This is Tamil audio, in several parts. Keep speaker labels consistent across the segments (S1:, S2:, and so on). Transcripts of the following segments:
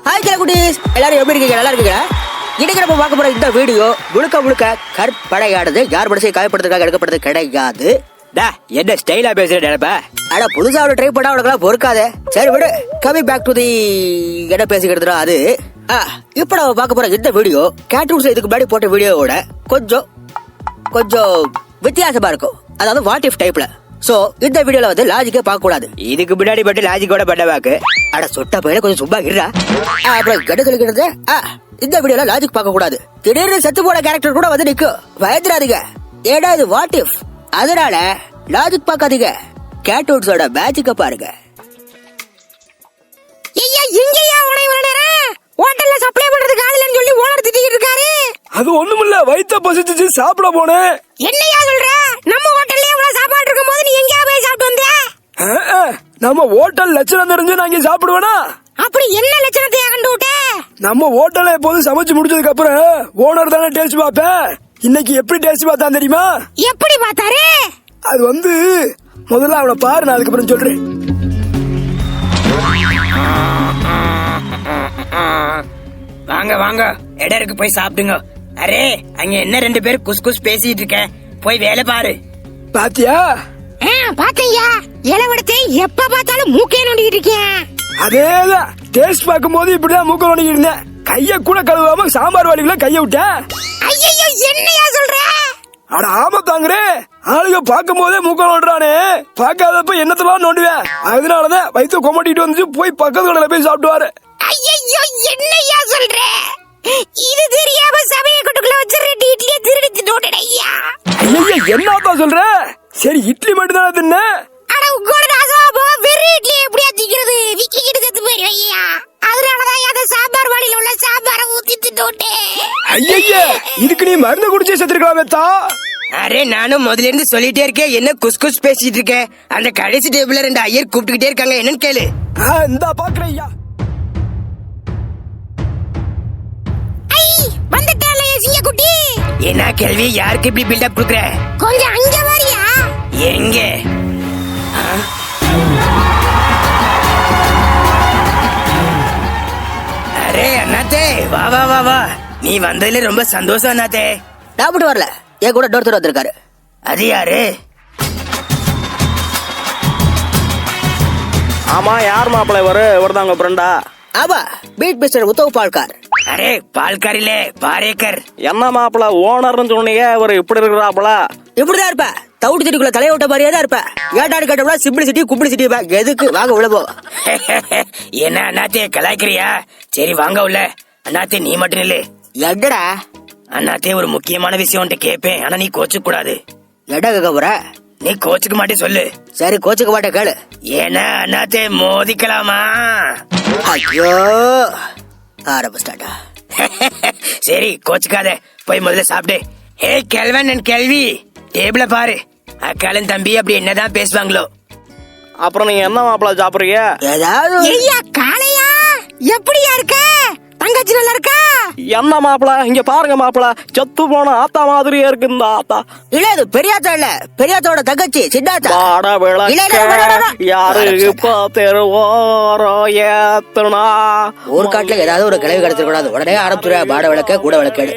S1: ஹாய் குட்டீஸ், எல்லாரும் எப்படி இருக்கீங்க? நல்லா இருக்கீங்களா? இன்னைக்கு நம்ம பார்க்க போற இந்த வீடியோ முழுக்க கற்பனையானது. யார் மனசை காயப்படுறதுக்காக எடுக்கப்படுறது கிடையாது.
S2: என்ன ஸ்டைலா பேசுறேன்?
S1: ஆனா புதுசா அவளை ட்ரை பண்ணா அவளுக்கு பொறுக்காத. சரி விடு. கமிங் பேக் டு தி என்ன பேசிக்கிட்டு அது. இப்ப நம்ம பார்க்க போற இந்த வீடியோ கார்ட்டூன்ஸ் இதுக்கு முன்னாடி போட்ட வீடியோவோட கொஞ்சம் வித்தியாசமா இருக்கும். அதாவது வாட் இஃப் டைப்ல. சோ இந்த வீடியோல வந்து லாஜிக்கே பார்க்க கூடாது.
S2: இதுக்கு முன்னாடி மட்டும் லாஜிக்கோட பண்ண வாக்கு.
S1: அட சொட்ட பையில கொஞ்சம் சும்மா இருடா. அப்புறம் கெட்ட சொல்லிக்கிறது. இந்த வீடியோல லாஜிக் பார்க்க கூடாது. திடீர்னு செத்து போன கேரக்டர் கூட வந்து நிக்கும். பயந்துடாதீங்க. ஏடா இது வாட் இஃப். அதனால லாஜிக் பார்க்காதீங்க. கேட்டூட்ஸோட மேஜிக்க பாருங்க. ஹோட்டல்ல சப்ளை பண்றதுக்கு ஆளுன்னு சொல்லி ஓனர் திட்டிட்டு இருக்காரு.
S3: அது ஒண்ணுமில்ல, வயித்த பசிச்சு சாப்பிட போனேன்.
S1: என்னையா சொல்ற? நம்ம ஹோட்டல்ல இவ்வளவு சாப்பாடு இருக்கும்போது நீ எங்கயா போய் சாப்பிட்டு வந்த?
S3: நம்ம ஹோட்டல் லட்சணம் தெரிஞ்சு நான் இங்க சாப்பிடுவேனா?
S1: அப்படி என்ன லட்சணத்தை கண்டு விட்ட?
S3: நம்ம ஹோட்டல்ல எப்போதும் சமைச்சு முடிச்சதுக்கு அப்புறம் ஓனர் தானே டேஸ்ட் பார்ப்பேன். இன்னைக்கு எப்படி டேஸ்ட் பார்த்தான் தெரியுமா?
S1: எப்படி பார்த்தாரு?
S3: அது வந்து முதல்ல அவனை பாரு, நான் அதுக்கப்புறம் சொல்றேன்.
S2: வாங்க வாங்க, இடம் இருக்கு, போய் சாப்பிடுங்க. அரே, அங்க என்ன ரெண்டு பேரும் குஸ் பேசிட்டு இருக்க? போய் வேலை பாரு.
S3: பாத்தியா?
S1: பாத்தையா, இளவடத்தை எப்ப பார்த்தாலும் மூக்கே நோண்டிட்டு இருக்கேன்.
S3: அதேதான், டேஸ்ட் பார்க்கும் போது இப்படிதான் மூக்க நோண்டிட்டு இருந்தேன். கைய கூட கழுவாம சாம்பார் வாளிக்குள்ள கைய விட்ட.
S1: ஐயோ, என்னையா சொல்ற?
S3: அட ஆமா தாங்குறே, ஆளுங்க பார்க்கும் போதே மூக்க நோண்டுறானே, பார்க்காதப்ப என்னத்தெல்லாம் நோண்டுவேன். அதனாலதான் வயிற்று கொமட்டிட்டு வந்து போய் பக்கத்து கடையில போய் சாப்பிட்டுவாரு.
S1: ஐயோ, என்னையா சொல்ற? இது தெரியாம சமைய கட்டுக்குள்ள வச்சு ரெண்டு இட்லியை திருடி நோண்டடையா.
S3: ஐயோ, என்னதான் சொல்ற? சரி, இட்லி மட்டும் தானே தின்ன.
S1: அட உங்களோட நாசமா வெறும் இட்லி எப்படியா திங்கிறது? விக்கிக்கிட்டு செத்து போயிருவையா. அதனாலதான் அதை சாம்பார் வாளியில உள்ள சாம்பாரை ஊத்தி தின்னோட்டேன்.
S3: ஐயா, இதுக்கு நீ மருந்து குடிச்சே செத்துருக்கலாமேத்தா.
S2: அரே, நானும் முதல்ல இருந்து சொல்லிட்டே இருக்கேன், என்ன குஸ் பேசிட்டு இருக்கேன். அந்த கடைசி டேபிள்ல ரெண்டு ஐயர் கூப்பிட்டுக்கிட்டே இருக்காங்க, என்னன்னு கேளு.
S3: இந்தா பாக்குறேன் ஐயா.
S2: என்ன கேள்வி? யாருக்கு இப்படி பில்டப் கொடுக்குற?
S1: கொஞ்சம் அங்க வரியா?
S2: எங்க? அரே அண்ணாத்தே, வா வா வா வா. நீ வந்ததுல ரொம்ப சந்தோஷம் அண்ணாத்தே.
S1: நான் மட்டும் வரல, என் கூட டோர் வந்திருக்காரு.
S2: அது யாரு?
S3: ஆமா, யார் மாப்பிள்ளை வருதாங்க ஃப்ரெண்டா?
S1: ஆமா, beat mister Uddhav Palghar.
S2: Array, பால்காரில பாரேக்கர்.
S3: என்ன மாப்பிள்ள ஓனர்னு சொன்னீங்க, இவர் இப்படி இருக்கிறாப்புல?
S1: இப்படிதான் இருப்ப, தவுட்டு செடிக்குள்ள தலையோட்ட மாதிரியே தான் இருப்ப. ஏட்டாடு கேட்டோம்னா சிம்பிளிசிட்டி கும்பிளிசிட்டி எதுக்கு? வாங்க உள்ள போ.
S2: என்ன அண்ணாத்தே கலாய்க்கிறியா? சரி வாங்க உள்ள. அண்ணாத்தே நீ மட்டும் இல்ல.
S1: எடடா?
S2: அண்ணாத்தே ஒரு முக்கியமான விஷயம் கேப்பேன், ஆனா நீ கோச்சுக்க கூடாது.
S1: எடா கேட்க போற?
S2: நீ கோச்சுக்க மாட்டே சொல்லு.
S1: சரி, கோச்சுக்க மாட்டேன், கேளு.
S2: ஏன்னா அண்ணாத்தே மோதிக்கலாமா?
S1: ஐயோ, ஆரம்பிச்சிட்டாடா.
S2: சரி கோச்சுக்காத, போய் முதல்ல சாப்பிடு. ஹே கெல்வன் அண்ட் கெல்வி, டேபிள பாரு. அக்காலும் தம்பி அப்படி என்னதான் பேசுவாங்களோ.
S3: அப்புறம் நீங்க என்ன மாப்பிள்ள சாப்பிடுறீங்க?
S1: ஏதாவது காளையா? எப்படியா இருக்க? தங்கச்சி நல்லா இருக்கா?
S3: என்ன மாப்பிள்ள, இங்க பாருங்க மாப்பிள்ள, செத்து போன ஆத்தா மாதிரியே இருக்கு இந்த ஆத்தா.
S1: இல்ல, இது பெரியாத்தா இல்ல, பெரியாத்தோட தங்கச்சி சித்தாத்தா.
S3: வாட விளக்க யாருக்கு தெருவோரோ ஏத்துனா.
S1: ஊர்காட்டுல ஏதாவது ஒரு கிளவி கிடைச்சிட கூடாது. உடனே ஆரம்பிச்சுடா. பாட விளக்க கூட விளக்கேடு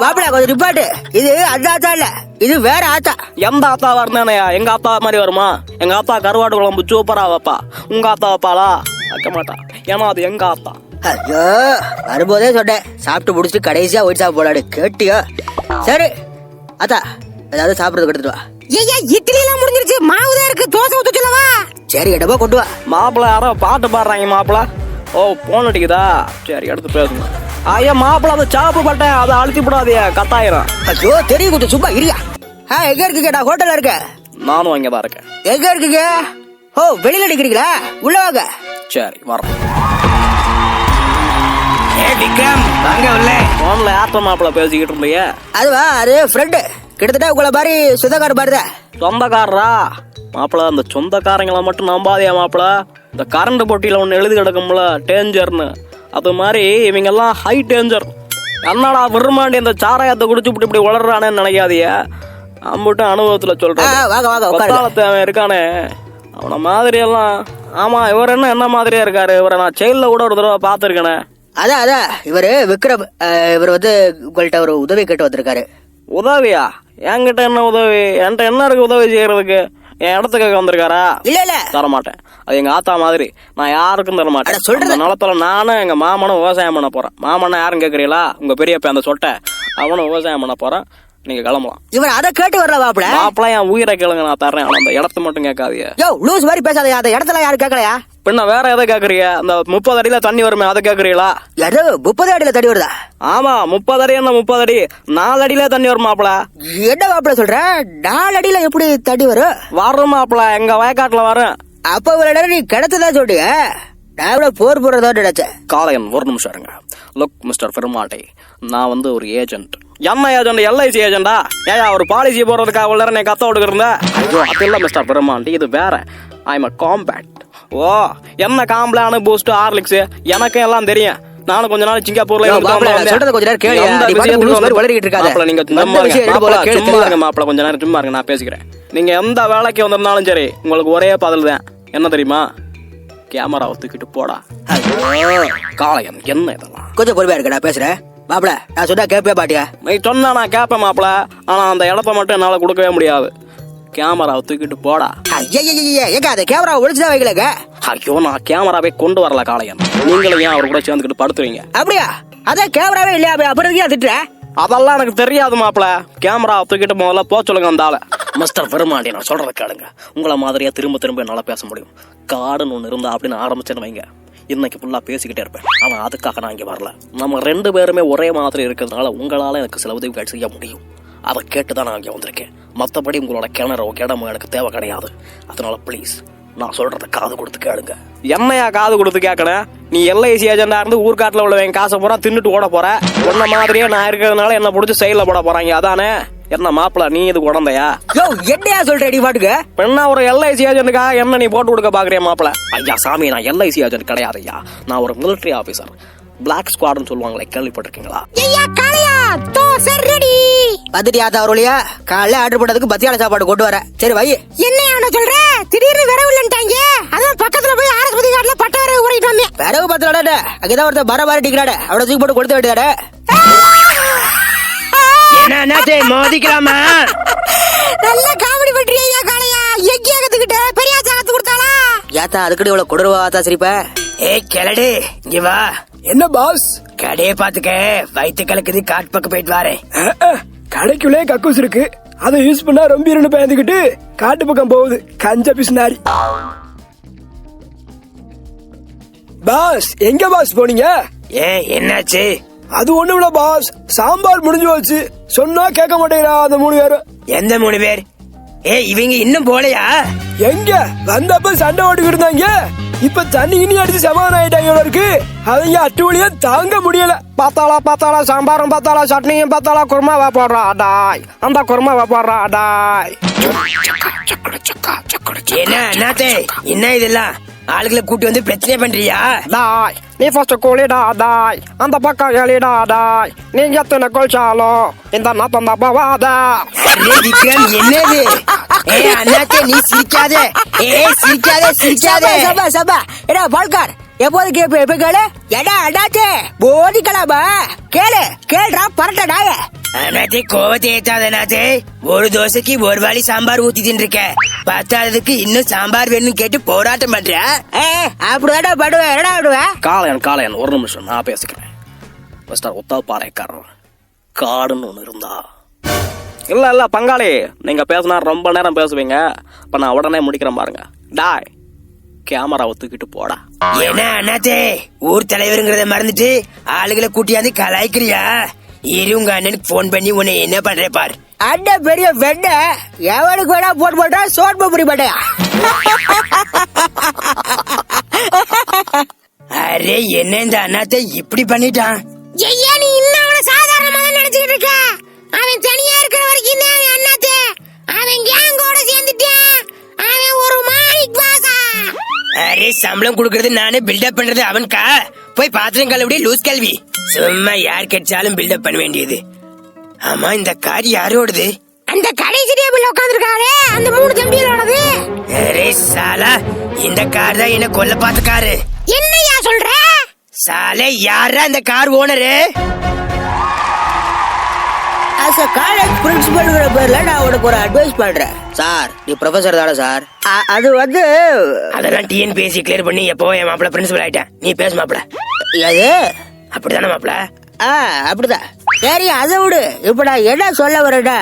S1: மாப்பிள, கொஞ்சம் நிப்பாட்டு. இது அந்த ஆத்தா இல்ல, இது வேற ஆத்தா.
S3: எந்த ஆத்தா வரணையா? எங்க ஆத்தா மாதிரி வருமா? எங்க ஆத்தா கருவாடு குழம்பு சூப்பரா வைப்பா. உங்க ஆத்தா வைப்பாளா? வைக்க மாட்டா, ஏன்னா அது எங்க ஆத்தா.
S1: ஐயோ, வரும்போதே சொன்னேன், சாப்பிட்டு முடிச்சுட்டு கடைசியா ஒயிட் சாப்பிட்டு போலாடு. கேட்டியா? சரி அத்தா, ஏதாவது சாப்பிடுறது எடுத்துட்டு வா. ஐயா, இட்லி எல்லாம் முடிஞ்சிருச்சு, மாவுதான் இருக்கு, தோசை ஊத்த சொல்லவா? சரி, இடமா கொண்டு வா.
S3: மாப்பிள்ள யாரோ பாட்டு பாடுறாங்க மாப்பிள்ள. ஓ, போன் அடிக்குதா? சரி, எடுத்து பேசுங்க. ஐயா மாப்பிள்ள, அதை சாப்பு பட்டேன், அதை அழுத்தி விடாதியா, கட்டாயிரம்.
S1: ஐயோ, தெரியும், கொஞ்சம் சும்மா இரியா. எங்க இருக்குங்க? நான் ஹோட்டல்ல இருக்கேன்.
S3: நானும் இங்கதான் இருக்கேன்.
S1: எங்க இருக்குங்க? ஓ, வெளியில அடிக்கிறீங்களா? உள்ள வாங்க.
S3: சரி வரோம்.
S2: விக்ரம் வாங்க உள்ள.
S3: போன்ல யார்த்த மாப்பிள்ள பேசிக்கிட்டு இருந்தீங்க?
S1: அதுவா, அது ஃப்ரெண்டு. கிட்டத்தட்ட உங்களை மாதிரி சொந்தக்கார மாதிரிதான்.
S3: சொந்தக்காரரா? மாப்பிள்ள, அந்த சொந்தக்காரங்களை மட்டும் நம்பாதியா மாப்பிள்ள. இந்த கரண்ட் போட்டியில ஒண்ணு எழுதி கிடக்கும்ல, டேஞ்சர்னு, அது மாதிரி இவங்க எல்லாம் ஹை டேஞ்சர். என்னடா விரும்பாண்டி இந்த சாராயத்தை குடிச்சு இப்படி வளர்றானு நினைக்காதிய. அம்புட்டு அனுபவத்துல சொல்றேன்.
S1: வாங்க வாங்க உட்காருங்க.
S3: அவன் இருக்கானே, அவன மாதிரி எல்லாம் ஆமா, இவர் என்ன மாதிரியா இருக்காரு? இவரை நான் செயல்ல கூட ஒரு தடவை பாத்துருக்கேனே.
S1: அதான் இவரு விக்ரம். இவர் வந்து உங்கள்கிட்ட ஒரு உதவி கேட்டு வந்திருக்காரு.
S3: உதவியா? என்கிட்ட என்ன உதவி? என்கிட்ட என்ன இருக்கு உதவி செய்யறதுக்கு? என் இடத்துக்கு வந்திருக்காரா?
S1: இல்ல
S3: தர மாட்டேன். அது எங்க ஆத்தா மாதிரி, நான் யாருக்கும் தர மாட்டேன்.
S1: சொல்ற
S3: நிலத்துல நானும் எங்க மாமனும் விவசாயம் பண்ண போறேன். மாமன்னா யாரும் கேக்குறீங்களா? உங்க பெரியப்ப அந்த சொட்டை, அவனும் விவசாயம் பண்ண போறேன். நீங்க கிளம்பலாம்.
S1: இவர் அதை கேட்டு வரல மாப்பிள.
S3: மாப்பிள்ள என் உயிரை கேளுங்க, நான் தர்றேன். ஆனா அந்த இடத்த மட்டும் கேட்காதீங்க.
S1: யோ லூஸ் மாதிரி பேசாதயா. அந்த இடத்துல யாரும் கேட்கலையா?
S3: பின்ன வேற எதை கேக்குறீங்க? அந்த 30 அடியில தண்ணி வருமே, அதை கேக்குறீங்களா?
S1: ஏதோ 30 அடியில தடி வருதா?
S3: ஆமா, 30 அடி. என்ன 30 அடி? 4 அடியில தண்ணி வரும் மாப்பிள.
S1: என்ன மாப்பிள சொல்ற? 4 அடியில எப்படி தடி வரும்?
S3: வரும் மாப்பிள, எங்க வயக்காட்டுல வரும்.
S1: அப்ப ஒரு இடம் நீ கிடத்துதான் சொல்றீங்க. நான் கூட போர் போறதா நினைச்சேன்.
S3: காளையன், ஒரு நிமிஷம் இருங்க. லுக் மிஸ்டர் பெருமாட்டை, நான் வந்து ஒரு ஏஜென்ட். என்ன ஏஜென்ட்? எல்ஐசி ஏஜென்டா? ஏயா ஒரு பாலிசி போடுறதுக்காக அவ்வளவு நேரம் நீ கத்த விட்டுக்கிருந்த? ஐயோ அது இல்ல மிஸ்டர் பெருமாண்டி, இது வேற. I'm a compact. ஓ, என்ன காம்ப்ளானு, பூஸ்ட், ஹார்லிக்ஸ் எனக்கு எல்லாம் தெரியும். நானும் கொஞ்ச நாள் சிங்கப்பூர்ல
S1: சொல்றது கொஞ்ச நேரம் கேளு.
S3: நீங்க சும்மா இருங்க மாப்பிள, கொஞ்ச நேரம் சும்மா இருங்க, நான் பேசிக்கிறேன். நீங்க எந்த வேலைக்கு வந்திருந்தாலும் சரி, உங்களுக்கு ஒரே பதில் தான். என்ன தெரியுமா? கேமராவை தூக்கிட்டு போடா. காளையன், என்ன இதெல்லாம்?
S1: கொஞ்சம் பொறுமையா இருக்க, நான் பேசுறேன். மாப்பிள நான் சொன்னா கேப்பே பாட்டியா?
S3: நீ சொன்னா நான் கேப்பேன் மாப்பிள. ஆனா அந்த இடத்த மட்டும் என்னால கொடுக்கவே முடியாது. கேமராவை தூக்கிட்டு போடா.
S1: ஏங்க அந்த கேமராவை ஒழிச்சுதான் வைக்கலங்க.
S3: ஐயோ, நான் கேமராவே கொண்டு வரல காளையன். நீங்களும் ஏன் அவர் கூட சேர்ந்துக்கிட்டு படுத்துறீங்க?
S1: அப்படியா? அதான் கேமராவே இல்லையா? அப்புறம் திட்டுற?
S3: அதெல்லாம் எனக்கு தெரியாது மாப்பிள. கேமரா தூக்கிட்டு முதல்ல போ சொல்லுங்க அந்த ஆளை. மிஸ்டர் பெருமாண்டி, நான் சொல்றத கேளுங்க. உங்களை மாதிரியா திரும்ப திரும்ப என்னால பேச முடியும். காடுன்னு ஒண்ணு இருந்தா அப்படின்னு ஆரம்பிச்சேன்னு வைங்க, இன்னைக்கு ஃபுல்லா பேசிக்கிட்டே இருப்பேன். ஆனா அதுக்காக நான் இங்க வரல. நம்ம 2 பேருமே ஒரே மாதிரி இருக்கிறதுனால உங்களால எனக்கு சில உதவிகள் செய்ய முடியும். அதை கேட்டுதான் நான் இங்க வந்திருக்கேன். மத்தபடி உங்களோட கிணறோ இடமோ எனக்கு தேவை கிடையாது. அதனால பிளீஸ் நான் சொல்றத காது கொடுத்து கேளுங்க. என்னையா காது கொடுத்து கேட்கணும்? நீ எல்ஐசி ஏஜென்டா இருந்து ஊர்காட்டுல உள்ளவங்க காசை போறா தின்னுட்டு ஓட போற. உன்ன மாதிரியே நான் இருக்கிறதுனால என்ன புடிச்சு செயல போட போறாங்க. அதானே? என்ன மாப்பிள, நீ இது உடந்தையா?
S1: என்னையா சொல்ற நீ பாட்டுக்கு?
S3: பெண்ணா ஒரு எல்ஐசி ஏஜென்ட்டுக்காக என்ன நீ போட்டு கொடுக்க பாக்குறியா மாப்பிள? ஐயா சாமி, நான் எல்ஐசி ஏஜென்ட் கிடையாது ஐயா. நான் ஒரு மிலிட்டரி ஆபீசர். பிளாக் ஸ்குவாட்னு சொல்லுவாங்களே, கேள்விப்பட்டிருக்கீங்களா?
S1: வந்துட்டியா தவறுலையா? காலைல ஆர்டர் பண்ணதுக்கு பத்தியால சாப்பாடு கொண்டு வர. சரி வை.
S4: என்ன சொல்ற? திடீர்னு விரவில்லைன்ட்டாங்க. அதான் பக்கத்துல போய் ஆரஸ்பதி காட்டுல பட்ட வரவு கூட்டிட்டு வந்தேன்.
S1: விரவு பத்திராட அங்கதான் ஒருத்தர் மர மாதிரி டிக்கிறாட. அவனை தூக்கி போட்டு கொடுத்து வேண்டியதாட.
S2: என்ன மோதிக்கலாமா?
S4: நல்ல காமெடி பண்றியா காளையா? எக்கி ஆகத்துக்கிட்ட பெரிய சாகத்து கொடுத்தாளா?
S1: ஏத்தா அதுக்கிட்ட இவ்வளவு கொடருவாத்தா சிரிப்ப?
S2: ஏய் கிளடு, இங்க வா.
S5: என்ன பாஸ்?
S2: கடையை பாத்துக்க, வயிற்று கலக்குது, காட்டு பக்கம் போயிட்டு வாரு.
S5: கடைக்குள்ளே கக்கூஸ் இருக்கு, அதை யூஸ் பண்ணா ரொம்ப இரண்டு பயந்துக்கிட்டு காட்டு பக்கம் போகுது. கஞ்ச பிசுனாரி. பாஸ் எங்க பாஸ் போனீங்க?
S2: ஏன் என்னாச்சு?
S5: அது ஒண்ணுமில்ல பாஸ், சாம்பார் முடிஞ்சு போச்சு. சொன்னா கேட்க மாட்டேங்கிறா அந்த 3 பேரும்.
S2: எந்த 3 பேர்? ஏய் இவங்க இன்னும் போலையா?
S5: எங்க வந்தப்ப சண்டை ஓட்டுக்கிட்டு இருந்தாங்க. இப்ப தண்ணி இனி அடிச்சு சமாதானம் ஆயிட்டாங்க இருக்கு. அவங்க அட்டுவலியா தாங்க முடியல.
S3: பார்த்தாளா சாம்பாரும் பார்த்தாளா சட்னியும் பார்த்தாளா குருமாவா போடுறா டாய். அந்த குருமாவா போடுறா டாய்.
S2: என்னத்தே என்ன இதெல்லாம்? ஆளுகளை கூட்டி வந்து பிரச்சனை பண்றியா?
S3: டாய் நீ ஃபர்ஸ்ட் கூலிடா டாய். அந்த பக்கம் எலிடா டாய். நீங்க எத்தனை கொல்ச்சாலோ இந்த நாத்தம் தான் போவாதா.
S2: என்னது? ஏய் அண்ணாத்தே நீ சிரிக்காதே. ஏய் சிரிக்காதே.
S1: சபா சபா எடா பால்கார் எப்போது கேப்ப எப்ப கேளு. எடா அடாச்சே போதிக்கலாமா? கேளுடா பரட்ட நாய.
S2: அண்ணாத்தே கோவத்தை ஏத்தாத அண்ணாத்தே. ஒரு தோசைக்கு ஒரு வாளி சாம்பார் ஊத்தி தின்றுக்க. பத்தாததுக்கு இன்னும் சாம்பார் வேணும்னு கேட்டு போராட்டம் பண்ற.
S1: அப்படிதாடா படுவேன். என்னடா விடுவேன்?
S3: காளையன் ஒரு நிமிஷம் நான் பேசிக்கிறேன். மிஸ்டர் உத்தவபாளையக்காரர், காடுன்னு ஒண்ணு இருந்தா. இல்ல பங்காளி, நீங்க பேசினா ரொம்ப நேரம் பேசுவீங்க. இப்ப நான் உடனே முடிக்கிறேன் பாருங்க. டாய் கேமராவை தூக்கிட்டு போடா.
S2: என்ன அண்ணாத்தே ஊர் தலைவருங்கிறத மறந்துட்டு ஆளுகளை கூட்டியாந்து கலாய்க்கிறியா? இரு உங்க அண்ணனுக்கு போன் பண்ணி உன்னை என்ன பண்ற பாரு.
S1: அண்ணன் பெரிய வெண்ண எவனுக்கு வேணா போன் போட்டா சோட் புரி மாட்டேயா?
S2: அரே என்ன இந்த அண்ணாத்தை இப்படி பண்ணிட்டான்?
S4: ஐயா நீ இன்னும் அவனை சாதாரணமா தான் நினைச்சுக்கிட்டு இருக்க. அவன் தனியா இருக்கிற வரைக்கும் தான் அவன் அண்ணாத்தே. அவன் கேங்கோட சேர்ந்துட்டான். அவன் ஒரு மாணிக் பாசா.
S2: அரே சம்பளம் குடுக்கறது நானு, பில்டப் பண்றது அவன்கா. போய் பாத்திரம் கழுவி லூஸ் கல்வி. சும்மா யார் கிடைச்சாலும் பில்டப் பண்ண வேண்டியது. ஆமா இந்த கார் யாரோடது?
S4: அந்த கடைசி டேபிள்ல உட்கார்ந்திருக்காரே அந்த 3 தம்பிகளோடது.
S2: அரே சாலா இந்த கார் தான் என்ன கொல்ல பார்த்த காரு.
S4: என்னையா சொல்ற?
S2: சாலே யாரா இந்த car owner?
S1: As a college பிரின்சிபல்ங்கிற பேர்ல நான் உனக்கு ஒரு அட்வைஸ் பண்றேன் சார். நீ ப்ரொஃபசர் தானே சார்? அது வந்து
S2: அதெல்லாம் டிஎன்பிஎஸ்சி கிளியர் பண்ணி எப்போ என் மாப்பிள்ள பிரின்சிபல் ஆயிட்டேன். நீ பேச மாப்பிள்ள.
S1: அது
S2: அப்படித்தானே மாப்பிள்ள?
S1: அப்படிதான். சரி அதை விடு. இப்ப நான் என்ன சொல்ல வரேன்னா,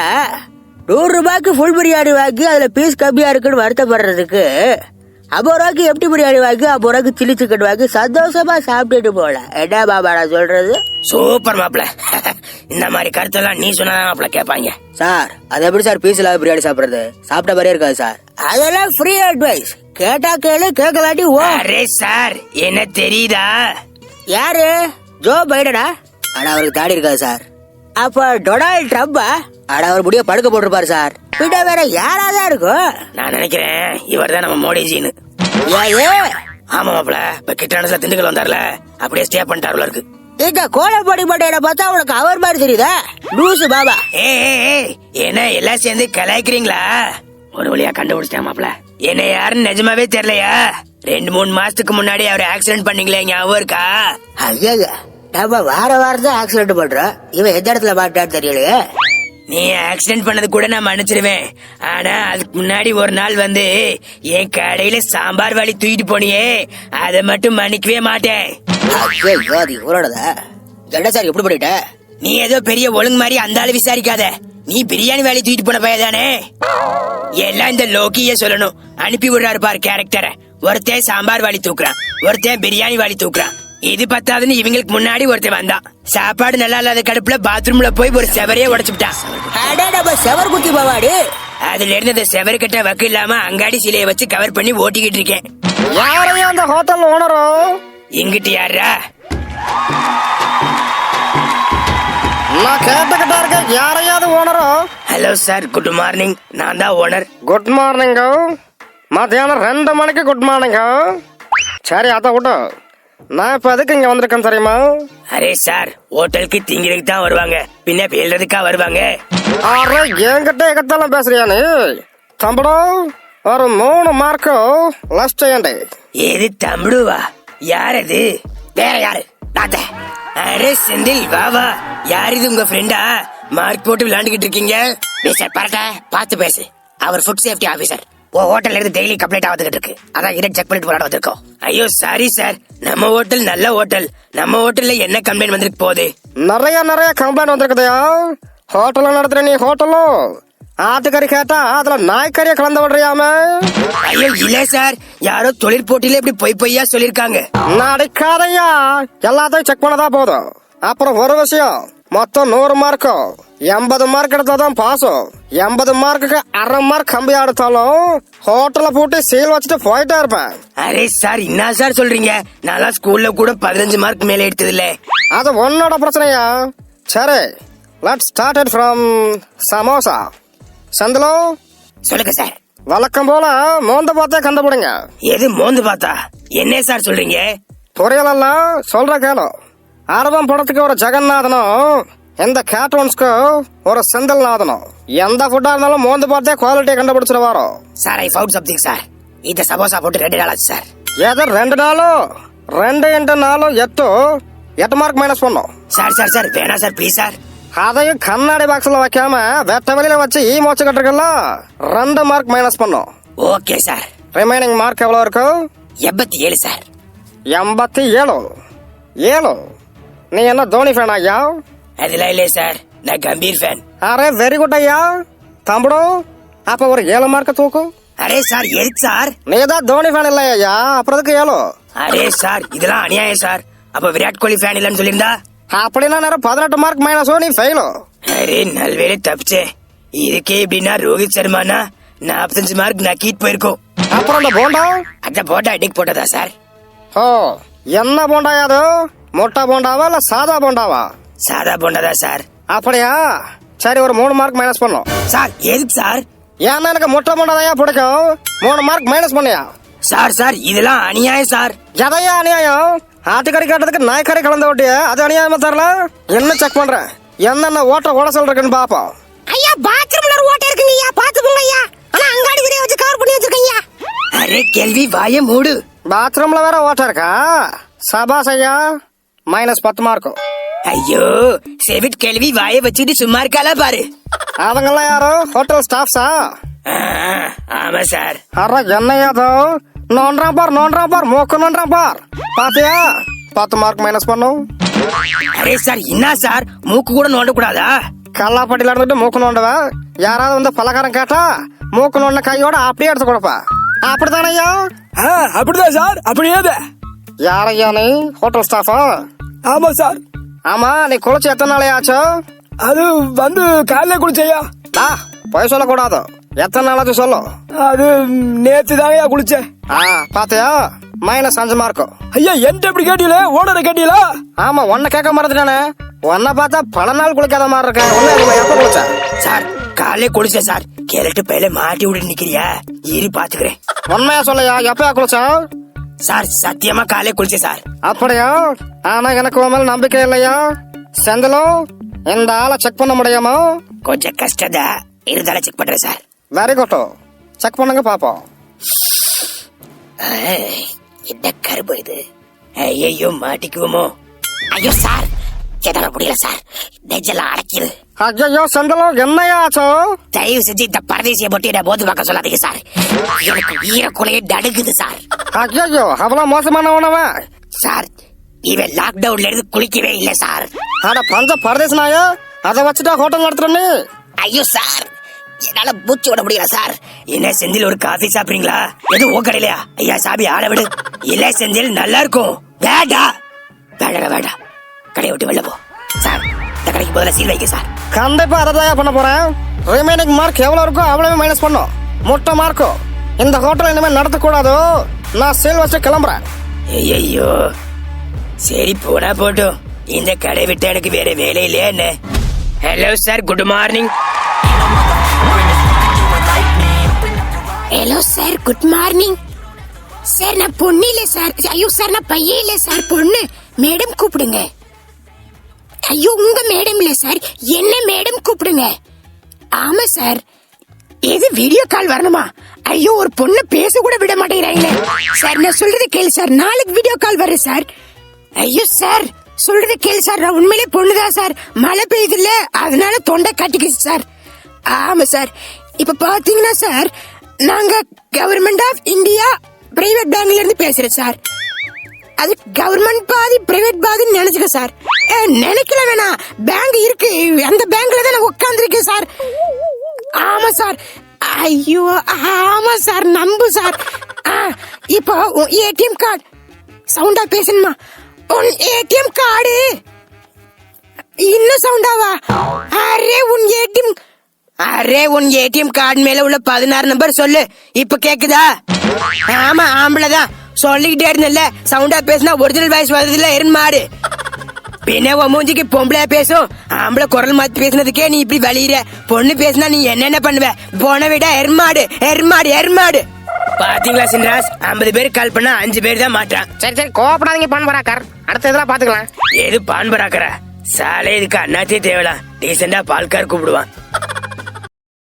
S1: 100 ரூபாய்க்கு ஃபுல் பிரியாணி வாங்கி அதுல பீஸ் கம்மியா இருக்குன்னு வருத்தப்படுறதுக்கு 50 ரூபாய்க்கு எம்டி பிரியாணி வாங்கி 50 ரூபாய்க்கு சில்லி சிக்கன் வாங்கி சந்தோஷமா சாப்பிட்டுட்டு போல. என்ன பாபா நான் சொல்றது?
S2: சூப்பர் மாப்பிள்ள. இந்த மாதிரி கருத்தெல்லாம் நீ சொன்னாதான் மாப்பிள்ள கேட்பாங்க.
S1: சார் அது எப்படி சார் பீஸ் இல்லாத பிரியாணி சாப்பிடுறது? சாப்பிட்ட மாதிரியே இருக்காது சார். அதெல்லாம் ஃப்ரீ அட்வைஸ். கேட்டா கேளு, கேட்கலாட்டி ஓ.
S2: அரே சார் என்ன தெரியுதா?
S1: யாரு? ஜோ பைடனா? ஆனா அவருக்கு தாடி இருக்காது சார். அப்ப டொனால்ட் ட்ரம்பா? ஆனா அவர் முடிய படுக்க போட்டிருப்பாரு சார். பின்ன வேற யாராதான் இருக்கும்?
S2: நான் நினைக்கிறேன் இவர் தான் நம்ம மோடிஜின்னு.
S1: ஏன்
S2: ஆமா மாப்பிள்ள, இப்ப கிட்டானஸ்ல திண்டுக்கல் வந்தார்ல, அப்படியே ஸ்டே பண்ணிட்டாருல இருக்கு.
S1: இந்த கோலப்படி மட்டையில பார்த்தா உனக்கு அவர் மாதிரி தெரியுதா? லூசு பாபா.
S2: என்ன எல்லாம் சேர்ந்து கலாய்க்கிறீங்களா? ஒரு வழியா கண்டுபிடிச்சிட்டேன் மாப்பிள்ள. என்ன யாருன்னு நிஜமாவே தெரியலையா? 2-3 மாசத்துக்கு முன்னாடி அவர் ஆக்சிடென்ட் பண்ணீங்களே, ஞாபகம் இருக்கா?
S1: ஐயா நம்ம வார வாரம் தான் ஆக்சிடென்ட் பண்றோம். இவன் எந்த இடத்துல மாட்டான்னு தெரியலையே.
S2: நீ ஆக்சிடென்ட் பண்ணது கூட நான் மன்னிச்சிருவேன். ஆனா அதுக்கு முன்னாடி ஒரு நாள் வந்து என் கடையில சாம்பார் வாளி தூக்கிட்டு போனியே, அதை மட்டும் மன்னிக்கவே மாட்டேன்.
S1: ஐயோ அது இவரோடதா? என்ன சார் எப்படி பண்ணிட்ட?
S2: நீ ஏதோ பெரிய ஒழுங்கு மாதிரி அந்த ஆளு விசாரிக்காத. நீ பிரியாணி வேலை தூக்கிட்டு போன பையதானே? எல்லாம் இந்த லோக்கியே சொல்லணும். அனுப்பி விடுறாரு பாரு கேரக்டரை. ஒருத்தன் சாம்பார் வாளி தூக்குறான், ஒருத்தன் பிரியாணி வாளி தூக்குறான். இது பத்தாதுன்னு இவங்களுக்கு முன்னாடி ஒருத்தன் வந்தான். சாப்பாடு நல்லா இல்லாத கடுப்புல பாத்ரூம்ல போய் ஒரு செவரையே உடைச்சுட்டான்.
S1: செவர் குத்தி பாவாடி.
S2: அதுல இருந்து அந்த செவரு கட்ட வக்கு இல்லாம அங்காடி சிலையை வச்சு கவர் பண்ணி ஓட்டிக்கிட்டு இருக்கேன்.
S3: யாரையும் அந்த ஹோட்டல் ஓனரோ?
S2: இங்கிட்டு யாரா?
S3: நான் கேட்டுக்கிட்டா இருக்கேன். யாரையாவது ஓனரோ?
S2: Hello sir, good morning. நான் தான் ஓனர்.
S3: குட் மார்னிங்க. மத்தியானம் 2 மணிக்கு குட் மார்னிங்க. சரி அதை விட்டு நான் இப்ப எதுக்கு இங்க வந்திருக்கேன் தெரியுமா?
S2: அரே சார், ஹோட்டலுக்கு திங்கிறதுக்கு தான் வருவாங்க, பின்ன பேல்றதுக்கா வருவாங்க?
S3: அரே என்கிட்ட எகத்தாலும் பேசுறியா நீ? தம்படம் ஒரு 3 மார்க்கு லஸ்ட் செய்யண்டே.
S2: ஏது தம்படுவா? யார் அது? வேற யாரு? நாத்த. அரே செந்தில் வா வா. யார் இது? உங்க ஃப்ரெண்டா? மார்க் போட்டு விளையாண்டுகிட்டு இருக்கீங்க. பேச பரட்ட பார்த்து பேசு. அவர் ஃபுட் சேஃப்டி ஆபீசர். ஹோட்டல்ல இருந்து டெய்லி கம்ப்ளைண்ட் ஆகிட்டு இருக்கு. அதான் இதை செக் பண்ணிட்டு விளையாட வந்திருக்கோம். ஐயோ சாரி சார், நம்ம ஹோட்டல் நல்ல ஹோட்டல். நம்ம ஹோட்டல்ல என்ன கம்ப்ளைண்ட் வந்திருக்கு போகுது?
S3: நிறைய கம்ப்ளைண்ட் வந்திருக்குதையா? ஹோட்டல் நடத்துற நீ ஹோட்டலும் ஆட்டுக்கறி கேட்டா அதுல நாய்க்கறிய கலந்து விடுறியாம?
S2: ஐயோ இல்ல சார், யாரோ தொழிற் போட்டியில இப்படி பொய்யா சொல்லிருக்காங்க.
S3: நடிக்காதையா, எல்லாத்தையும் செக் பண்ணதா போதும். அப்புறம் ஒரு விஷயம், மொத்தம் 100 மார்க்கும் 80 மார்க் எடுத்தாதான் பாசம். 80 மார்க்குக்கு 1/2 மார்க் கம்மியா எடுத்தாலும் ஹோட்டல போட்டு சீல் வச்சுட்டு போயிட்டே இருப்பேன்.
S2: அரே சார், என்ன சார் சொல்றீங்க? நான் ஸ்கூல்ல கூட 15 மார்க் மேல எடுத்தது இல்ல.
S3: அது உன்னோட பிரச்சனையா? சரி, let's start it from samosa. செந்திலோ
S2: சொல்லுங்க சார்.
S3: வழக்கம் போல மோந்து பார்த்தே கண்டுபிடுங்க.
S2: எது மோந்து பார்த்தா? என்ன சார் சொல்றீங்க?
S3: புரியலாம், சொல்ற கேளு. அரவம் படத்துக்கு ஒரு ஜெகநாதனும், இந்த கேட்டோன்ஸ்க்கு ஒரு செந்தில்நாதனும். எந்த ஃபுட்டா இருந்தாலும் மோந்து பார்த்தே குவாலிட்டியை கண்டுபிடிச்சிட்டு வரோம்.
S2: Sir I found something sir. இந்த சமோசா போட்டு 2 நாள் ஆச்சு சார்.
S3: எது 2 நாளும்? 2 × 4 8 மார்க் மைனஸ் பண்ணும்.
S2: சார் சார் சார் வேணா சார், ப்ளீஸ் சார்.
S3: அதையும் கண்ணாடி பாக்ஸ்ல வைக்காம வெட்ட வெளியில வச்சு மோச்சு கட்டுருக்கல, 2 மார்க் மைனஸ் பண்ணும்.
S2: Okay sir.
S3: ரிமைனிங் மார்க் எவ்வளவு இருக்கும்?
S2: 87 சார்.
S3: 87? நீ என்ன தோனி ஃபேன் ஐயா?
S2: அதெல்லாம் இல்லையே சார், நான் Gambhir fan.
S3: Array very good ஐயா. தம்படும் அப்ப ஒரு 7 மார்க் தூக்கும்.
S2: அரே சார் எதுக்கு சார்?
S3: நீ தான் தோனி ஃபேன் இல்ல ஐயா, அப்புறம் எதுக்கு 7?
S2: அரே சார் இதெல்லாம் அநியாயம் சார். அப்ப விராட் கோலி ஃபேன் இல்லன்னு சொல்லியிருந்தா?
S3: அப்படின்னா நேரம் 18 மார்க் மைனஸோ, நீ ஃபெயிலோ.
S2: அரே நல்வேலை தப்பிச்சே. இதுக்கே எப்படின்னா ரோஹித் சர்மானா 45 மார்க் நக்கீட் போயிருக்கோம்.
S3: அப்புறம் அந்த போண்டா?
S2: அந்த போண்டா அடிக்கு போட்டதா சார்?
S3: ஓ, என்ன போண்டாயா அது? மொட்டை போண்டாவா இல்ல சாதா போண்டாவா?
S2: சாதா போண்டா சார்.
S3: அப்படியா? சரி, ஒரு 3 மார்க் மைனஸ் பண்ணும்.
S2: சார் எதுக்கு சார்?
S3: ஏன்னா எனக்கு மொட்டை போண்டாதையா பிடிக்கும். 3 மார்க் மைனஸ் பண்ணியா?
S2: சார் சார் இதெல்லாம் அநியாயம் சார்.
S3: எதையா அநியாயம்? ஆட்டுக்கறி காட்டுறதுக்கு நாய்க்கறி கலந்து ஓட்டிய, அது அநியாயமா தரல? என்ன செக் பண்றேன், என்னென்ன ஓட சொல்றேன்னு பாப்போம்.
S4: ஐயா பாத்ரூம்ல ஒரு ஓட்டை இருக்குங்கய்யா, பாத்து போங்க ஐயா. ஆனா அங்காடி சிலையை வச்சு கவர் பண்ணி வச்சிருக்கீங்க.
S2: அரே கேள்வி வாய மூடு.
S1: பாத்ரூம்ல வேற ஓட்ட இருக்கா? சபாஸ் ஐயா, -10 மார்க்.
S2: ஐயோ செவிட் கேள்வி வாய வச்சுட்டு சும்மா இருக்காளா பாரு.
S1: அவங்கெல்லாம் யாரோ ஹோட்டல் ஸ்டாஃப்ஸா?
S2: ஆ, ஆமா சார்.
S1: அற என்னையா அதோ நோன்றான் பார் மூக்கு நோன்றான் பார். பாத்தியா 10 மார்க் மைனஸ் பண்ணும்.
S2: அரே சார் என்ன சார், மூக்கு கூட நோண்ட கூடாதா?
S1: கல்லாப்பட்டியில இருந்துட்டு மூக்கு நோண்டுவ. யாராவது வந்து பலகாரம் கேட்டா மூக்கு நோண்ட கையோட அப்படியே எடுத்து கொடுப்பா. அப்படித்தானே ஐயா?
S5: அப்படிதான் சார், அப்படியே
S1: யாரையா நீ? ஹோட்டல் ஸ்டாஃபா?
S5: ஆமா சார்.
S1: ஆமா, நீ குளிச்சு எத்தனை நாளே ஆச்சோ?
S5: அது வந்து காலையில குளிச்சையா.
S1: போய் சொல்லக்கூடாது. எத்தனை நாளாச்சு சொல்லு.
S5: அது நேத்து தாங்கயா குளிச்சேன்.
S1: பாத்தியா -5 மார்க்.
S5: ஐயா என்கிட்ட எப்படி கேட்டீங்களே, ஓனரை கேட்டீங்களா?
S1: ஆமா, உன்னை கேட்க மறந்துட்டானே. உன்னை பார்த்தா பல நாள் குளிக்காத மாதிரி இருக்க. உன்ன எப்ப குளிச்ச?
S2: சார் காலையில குளிச்ச சார். கேரட்டு பையில மாட்டி விட்டு நிக்கிறியா? இரு பாத்துக்கிறேன்.
S1: உண்மையா சொல்லையா, எப்பயா குளிச்சா?
S2: சார் சத்தியமா காலையில குளிச்ச சார்.
S1: அப்படியா? ஆனா எனக்கு உன் மேல நம்பிக்கை இல்லையா? செந்தலும் இந்த ஆளை செக் பண்ண முடியுமா?
S2: கொஞ்சம் கஷ்டதா இருந்தாலும் செக் பண்றேன் சார்.
S1: வெரி குட், செக் பண்ணுங்க பாப்போம்.
S2: என்ன கருப்பு இது? ஐயோ மாட்டிக்குவோமோ? ஐயோ சார் என்னால முடியல சார், நெஞ்செல்லாம் அடைக்குது.
S1: ஐயோ செந்தலும் என்னையா ஆச்சோ?
S2: தயவு செஞ்சு இந்த பரதேசிய போட்டு என்ன போது பார்க்க சொல்லாதீங்க சார். எனக்கு ஈரக்குலையே நடுக்குது சார்.
S1: ஐயோ அவ்வளவு மோசமான உணவன்
S2: சார். இவன் லாக்டவுன்ல இருந்து குளிக்கவே இல்ல சார்.
S1: ஆனா பஞ்ச பரதேசனாயா, அதை வச்சுட்டா ஹோட்டல் நடத்துறேன்னு.
S2: ஐயோ சார் என்னால மூச்சு விட முடியல சார். என்ன செந்தில் ஒரு காஃபி சாப்பிடுறீங்களா? எது ஓ கடையிலயா? ஐயா சாபி ஆள விடு. இல்ல செந்தில் நல்லா இருக்கும். வேடா வேடா கடையை விட்டு வெளில போ சார். இந்த கடைக்கு பதிலா சீல் வைக்க சார்.
S1: கண்டிப்பா அதான் பண்ண போறேன். ரிமைனிங் மார்க் எவ்வளவு இருக்கோ அவ்வளவு மைனஸ் பண்ணும். முட்டை மார்க்கோ இந்த ஹோட்டல் இனிமேல் நடத்தக்கூடாது. நான் சேல் வச்சு கிளம்புறேன்.
S2: ஐயோ சரி போடா போட்டும். இந்த கடை விட்டு எனக்கு வேற வேலை இல்லையா என்ன? Hello sir, good morning.
S4: Hello sir, good morning sir. நான் பொண்ணு இல்ல சார். ஐயோ சார், நான் பையன் இல்ல சார், பொண்ணு. மேடம் கூப்பிடுங்க. ஐயோ உங்க மேடம் இல்ல சார், என்ன மேடம் கூப்பிடுங்க. ஆமா சார். எது வீடியோ கால் வரணுமா? ஐயோ ஒரு பொண்ணு பேச கூட விட மாட்டேங்கிறாங்களே சார். நான் சொல்றது கேளு சார், நாளைக்கு வீடியோ கால் வருது சார். ஐயோ சார் சொல்றது கேளு சார், நான் உண்மையிலே பொண்ணுதான் சார். மழை பெய்யுது இல்ல, அதனால தொண்டை கட்டிக்கிச்சு சார். ஆமா சார். இப்ப பாத்தீங்கன்னா சார், நாங்க கவர்மெண்ட் ஆஃப் இந்தியா பிரைவேட் பேங்க்ல இருந்து பேசுறேன் சார். அது கவர்மெண்ட் பாதி பிரைவேட் பாதின்னு நினைச்சுக்க சார். நினைக்கல வேணா, பேங்க் இருக்கு, அந்த பேங்க்ல தான் நான் உட்கார்ந்துருக்கேன் சார். ஆமா சார். ஐயோ ஆமா சார், நம்பு சார். இப்போ ஏடிஎம் கார்டு சவுண்டா பேசணுமா? உன் ஏடிஎம் கார்டு இன்னும் சவுண்டாவா? அரே உன் ஏடிஎம் கார்டு மேல உள்ள 16 நம்பர் சொல்லு. இப்ப கேக்குதா? ஆமா ஆம்பளதான் சொல்லிக்கிட்டே இருந்தல. சவுண்டா பேசினா ஒரிஜினல் வாய்ஸ் வருதுல எருமாடு. பின்ன உன் மூஞ்சிக்கு பொம்பளை பேசும், ஆம்பளை குரல் மாத்தி பேசினதுக்கே நீ இப்படி வலியுற. பொண்ணு பேசினா நீ என்னென்ன பண்ணுவ? போன விட எருமாடு.
S2: பாத்தீங்களா சின்ராஸ், 50 பேர் கால் பண்ணா 5 பேர் தான் மாட்டான்.
S1: சரி கோபப்படாதீங்க பான்பராக்கர், அடுத்த இதெல்லாம் பாத்துக்கலாம்.
S2: எது பான்பராக்கரா? சாலை இதுக்கு அண்ணாத்தே தேவலாம். டீசெண்டா பால்கார் கூப்பிடுவான்.